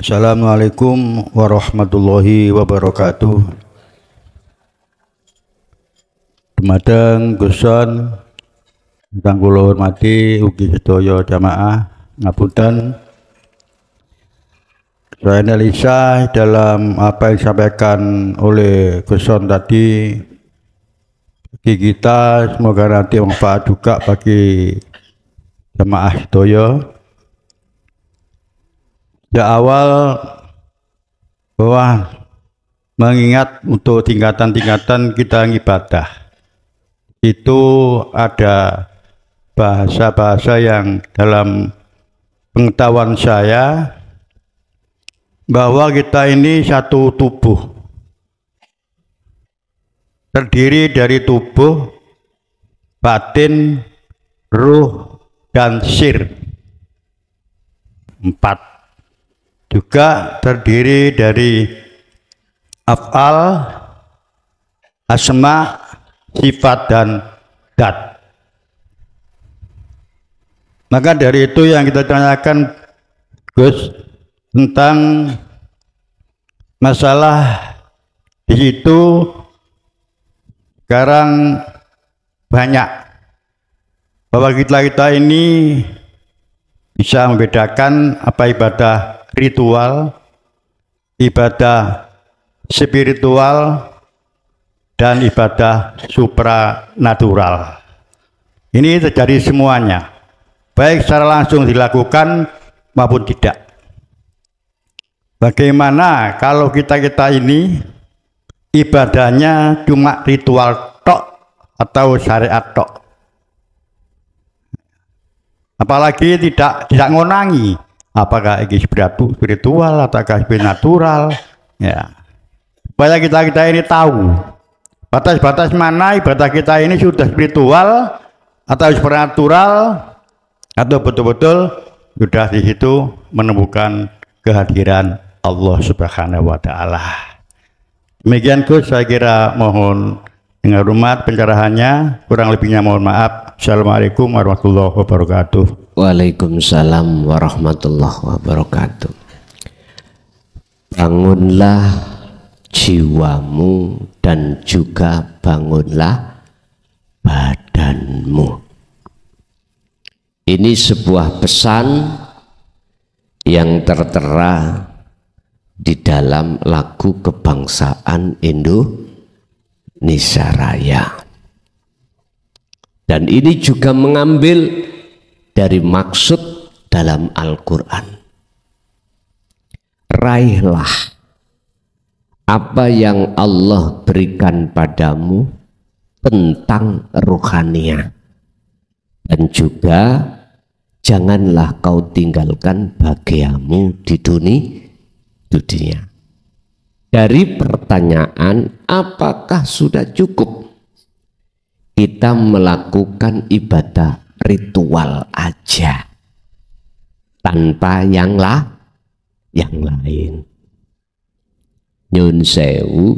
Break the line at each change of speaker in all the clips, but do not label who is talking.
Assalamualaikum warahmatullahi wabarakatuh. Dumateng Guson ingkang kula hormati ugi sedaya jamaah ngapunten. Saya analisa dalam apa yang disampaikan oleh Guson tadi bagi kita, semoga nanti manfaat juga bagi jamaah sedaya. Ya, awal bahwa mengingat untuk tingkatan-tingkatan kita ibadah itu ada bahasa-bahasa yang dalam pengetahuan saya bahwa kita ini satu tubuh, terdiri dari tubuh, batin, ruh, dan sir. 4. Juga terdiri dari af'al, asma, sifat, dan dat. Maka dari itu yang kita tanyakan Gus tentang masalah di situ sekarang banyak bahwa kita ini bisa membedakan apa ibadah ritual, ibadah spiritual, dan ibadah supranatural. Ini terjadi semuanya, baik secara langsung dilakukan maupun tidak. Bagaimana kalau kita ini ibadahnya cuma ritual tok atau syariat tok? Apalagi tidak ngonangi apakah ini spiritual ataukah natural, ya. Supaya kita ini tahu batas-batas mana ibadah kita ini sudah spiritual atau supernatural, atau betul-betul sudah di situ menemukan kehadiran Allah Subhanahu wa Ta'ala. Demikian Gus, saya kira mohon dengan hormat pencerahannya, kurang lebihnya mohon maaf. Assalamualaikum warahmatullahi wabarakatuh.
Waalaikumsalam warahmatullahi wabarakatuh. Bangunlah jiwamu dan juga bangunlah badanmu. Ini sebuah pesan yang tertera di dalam lagu kebangsaan Indonesia Raya. Dan ini juga mengambil dari maksud dalam Al-Quran. Raihlah apa yang Allah berikan padamu tentang ruhaniah, dan juga janganlah kau tinggalkan bahagiamu di dunia. Dari pertanyaan apakah sudah cukup kita melakukan ibadah ritual aja tanpa yang lain? Nyun sewu,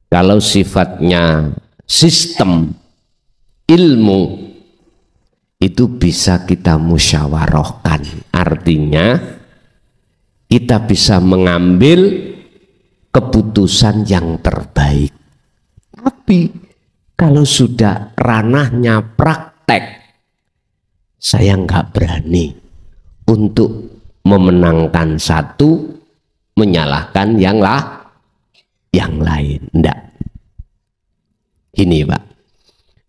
kalau sifatnya sistem ilmu itu bisa kita musyawarahkan, artinya kita bisa mengambil keputusan yang terbaik. Tapi kalau sudah ranahnya praktek, saya nggak berani untuk memenangkan satu, menyalahkan yang lain. Enggak. Gini Pak,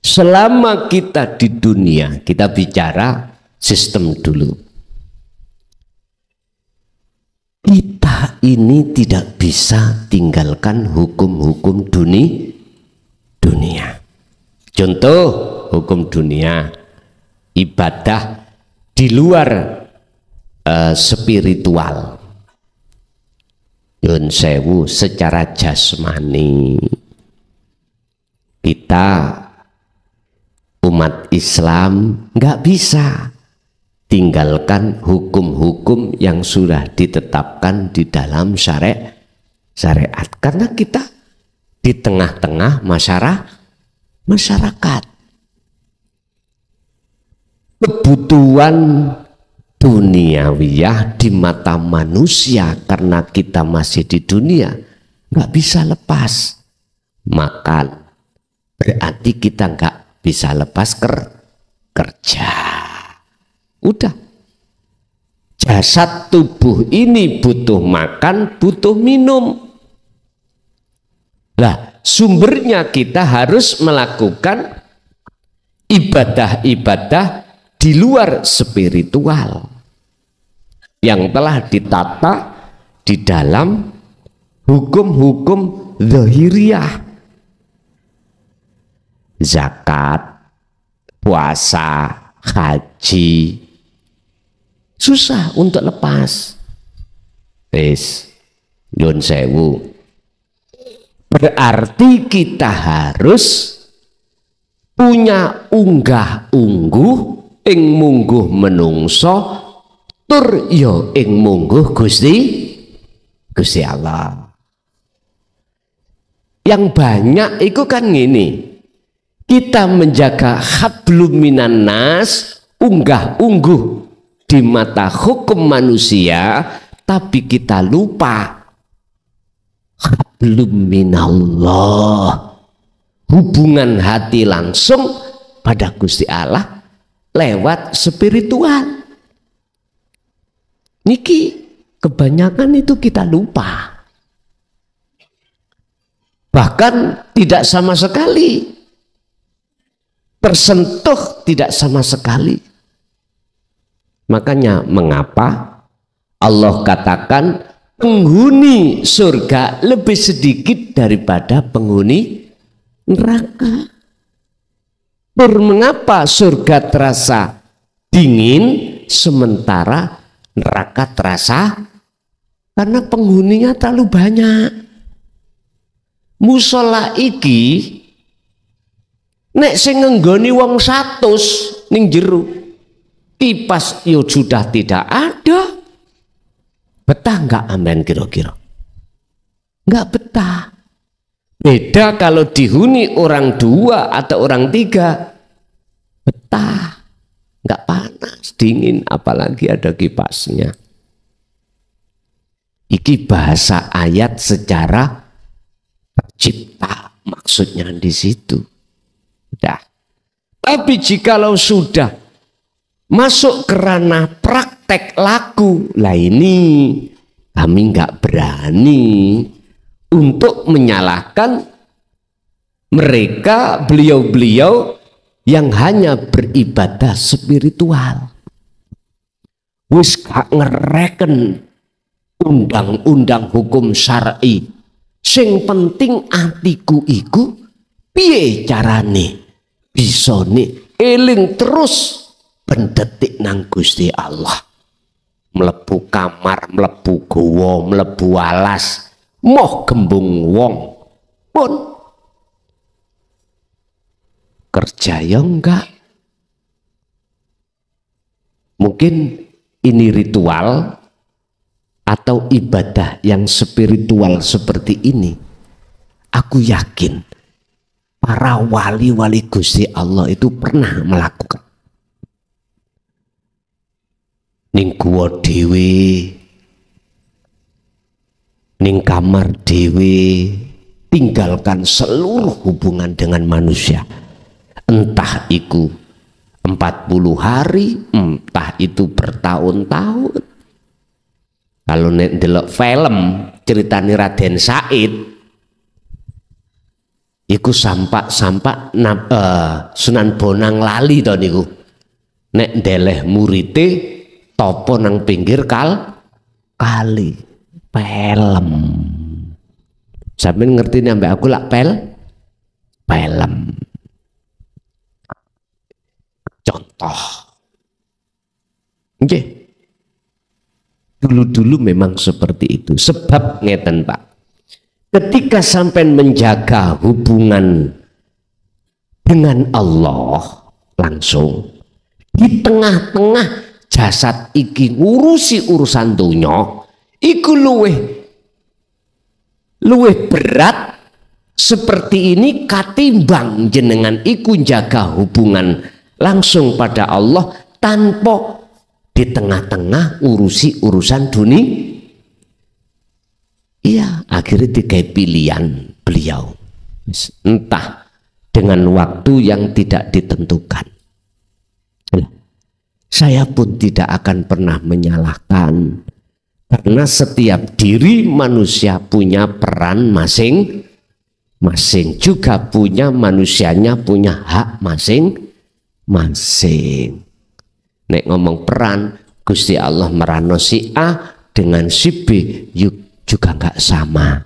selama kita di dunia, kita bicara sistem dulu. Kita ini tidak bisa tinggalkan hukum-hukum dunia. Contoh hukum dunia, ibadah di luar spiritual. Yun sewu, secara jasmani kita umat Islam nggak bisa tinggalkan hukum-hukum yang sudah ditetapkan di dalam syariat, karena kita di tengah-tengah masyarakat. Kebutuhan duniawiyah di mata manusia karena kita masih di dunia nggak bisa lepas makan, berarti kita nggak bisa lepas kerja. Udah, jasad tubuh ini butuh makan, butuh minum. Lah, sumbernya kita harus melakukan ibadah-ibadah di luar spiritual yang telah ditata di dalam hukum-hukum zahiriyah, zakat, puasa, haji. Susah untuk lepas. Nyun sewu. Berarti kita harus punya unggah-ungguh ing mungguh menungso tur ya ing mungguh Gusti Allah. Yang banyak itu kan gini, kita menjaga hablum minan nas, unggah-ungguh di mata hukum manusia, tapi kita lupa hablum minallah, hubungan hati langsung pada Gusti Allah lewat spiritual. Niki kebanyakan itu kita lupa, bahkan tidak sama sekali tersentuh, tidak sama sekali. Makanya mengapa Allah katakan penghuni surga lebih sedikit daripada penghuni neraka. Mengapa surga terasa dingin sementara neraka terasa? Karena penghuninya terlalu banyak. Musola iki nek sing ngenggoni wong 100 ning jero, kipas yo sudah tidak ada. Betah nggak amen kira-kira? Nggak betah. Beda kalau dihuni orang 2 atau orang 3, betah, nggak panas, dingin, apalagi ada kipasnya. Iki bahasa ayat secara tercipta, maksudnya di situ. Udah. Tapi jikalau sudah masuk ke ranah praktek laku, lah ini kami nggak berani untuk menyalahkan mereka, beliau-beliau yang hanya beribadah spiritual. Wis gak ngereken undang-undang hukum syar'i. Sing penting atiku iku piye carane bisa nih eling terus pendetik nang Gusti Allah. Mlebu kamar, mlebu gowo, mlebu alas, moh gembung wong pun kerja ya enggak. Mungkin ini ritual atau ibadah yang spiritual seperti ini, aku yakin para wali-wali Gusti Allah itu pernah melakukan. Ning guwa dhewe, ning kamar dhewe, tinggalkan seluruh hubungan dengan manusia. Entah itu 40 hari, entah itu bertahun-tahun. Kalau nek ndelok film ceritane Raden Said, iku sampak Sunan Bonang lali to niku. Nek ndeleh murite topo nang pinggir kali pelem. Sampeyan ngerti nih ambek aku lak pelem. Contoh. Nggih. Dulu-dulu memang seperti itu. Sebab ngeten Pak, ketika sampean menjaga hubungan dengan Allah langsung, di tengah-tengah jasad iki ngurusi urusan dunya, iku luweh berat seperti ini katimbang jenengan iku jaga hubungan langsung pada Allah tanpa di tengah-tengah urusi urusan dunia. Iya, akhirnya tiga pilihan beliau, entah dengan waktu yang tidak ditentukan. Saya pun tidak akan pernah menyalahkan, karena setiap diri manusia punya peran masing-masing, juga punya manusianya punya hak masing-masing. Nek ngomong peran, Gusti Allah merano si A dengan si B juga nggak sama.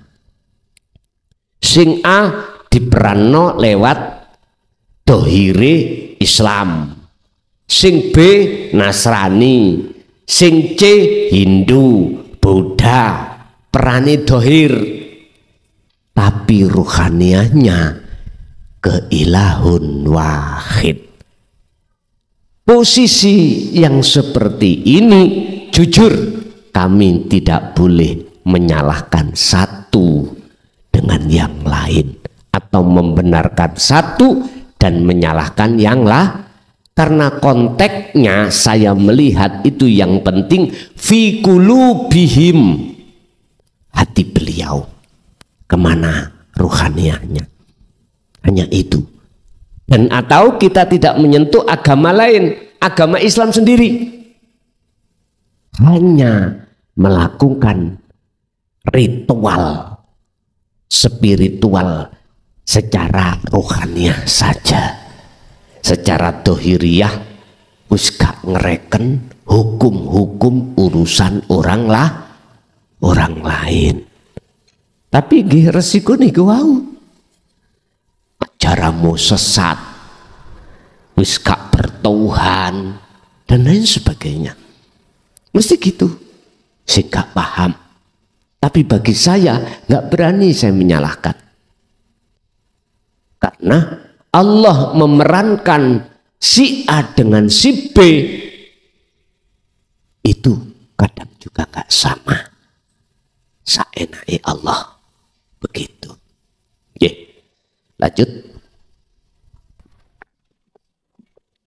Sing A diperanno lewat dohire Islam, sing B Nasrani, sing C Hindu, Buddha, perane dohir, tapi ruhaniahnya keilahun wahid. Posisi yang seperti ini, jujur kami tidak boleh menyalahkan satu dengan yang lain, atau membenarkan satu dan menyalahkan yang lain. Karena konteksnya saya melihat itu yang penting fi qulubihim, hati beliau kemana ruhaniahnya, hanya itu. Dan atau kita tidak menyentuh agama lain, agama Islam sendiri, hanya melakukan ritual spiritual secara rohaniah saja. Secara dohiriyah wis gak ngereken hukum-hukum urusan orang lain. Tapi nggih resiko niku wau. Caramu sesat, wis gak bertuhan dan lain sebagainya. Mesti gitu. Saya gak paham. Tapi bagi saya gak berani saya menyalahkan. Karena Allah memerankan si A dengan si B itu kadang juga gak sama. Saenake Allah begitu. Lanjut.